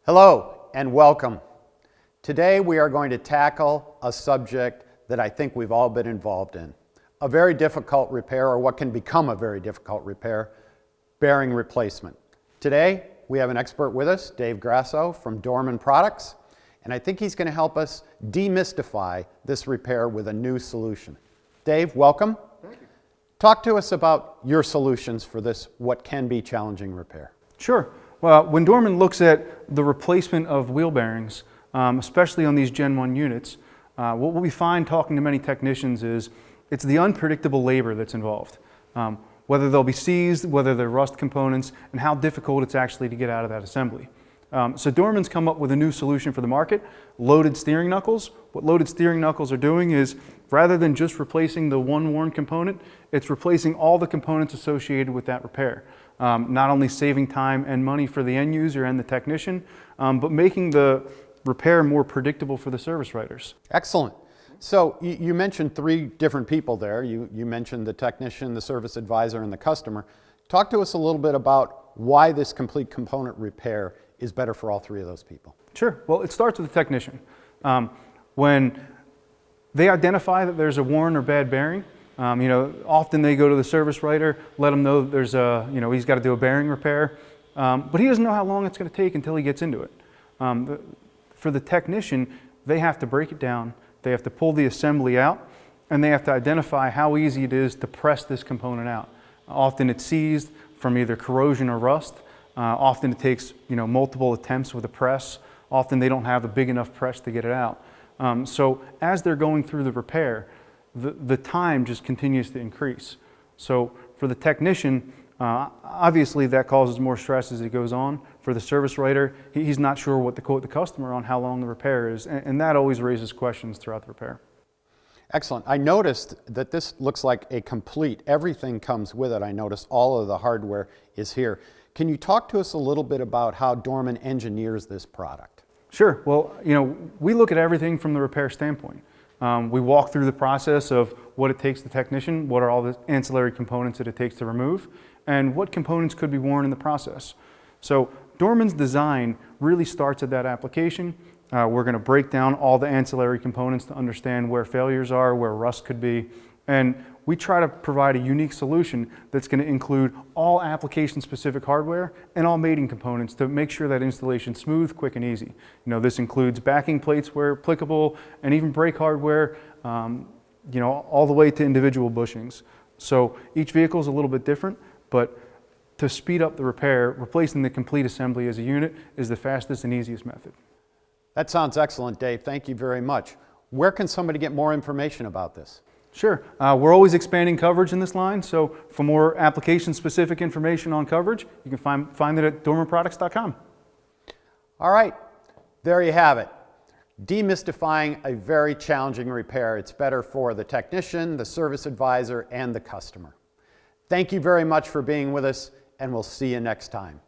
Hello and welcome. Today we are going to tackle a subject that I think we've all been involved in. A very difficult repair, or what can become a very difficult repair, bearing replacement. Today we have an expert with us, Dave Grasso from Howrman Products, and I think he's going to help us demystify this repair with a new solution. Dave, welcome. Thank you. Talk to us about your solutions for this what can be challenging repair. Sure. Well, when Howrman looks at the replacement of wheel bearings, especially on these Gen 1 units, what we find talking to many technicians is it's the unpredictable labor that's involved. Whether they'll be seized, whether they're rust components, and how difficult it's actually to get out of that assembly. So Howrman's come up with a new solution for the market, loaded steering knuckles. What loaded steering knuckles are doing is, rather than just replacing the one worn component, it's replacing all the components associated with that repair. Not only saving time and money for the end user and the technician, but making the repair more predictable for the service writers. Excellent. So you mentioned three different people there. You mentioned the technician, the service advisor, and the customer. Talk to us a little bit about why this complete component repair is better for all three of those people. Sure. Well, it starts with the technician. When they identify that there's a worn or bad bearing, often they go to the service writer, let him know that there's he's got to do a bearing repair, but he doesn't know how long it's going to take until he gets into it. For the technician, they have to break it down, they have to pull the assembly out, and they have to identify how easy it is to press this component out. Often it's seized from either corrosion or rust. Often it takes multiple attempts with a press. Often they don't have a big enough press to get it out. So as they're going through the repair, the time just continues to increase. So for the technician, obviously that causes more stress as it goes on. For the service writer, he's not sure what to quote the customer on how long the repair is, and that always raises questions throughout the repair. Excellent. I noticed that this looks like a complete, everything comes with it. I noticed all of the hardware is here. Can you talk to us a little bit about how Howrman engineers this product? Sure. Well, we look at everything from the repair standpoint. We walk through the process of what it takes the technician, what are all the ancillary components that it takes to remove, and what components could be worn in the process. So Howrman's design really starts at that application. We're going to break down all the ancillary components to understand where failures are, where rust could be, and we try to provide a unique solution that's going to include all application-specific hardware and all mating components to make sure that installation is smooth, quick, and easy. This includes backing plates where applicable, and even brake hardware, all the way to individual bushings. So each vehicle is a little bit different, but to speed up the repair, replacing the complete assembly as a unit is the fastest and easiest method. That sounds excellent, Dave. Thank you very much. Where can somebody get more information about this? Sure. We're always expanding coverage in this line, so for more application-specific information on coverage, you can find it at howrmanproducts.com. All right, there you have it. Demystifying a very challenging repair. It's better for the technician, the service advisor, and the customer. Thank you very much for being with us, and we'll see you next time.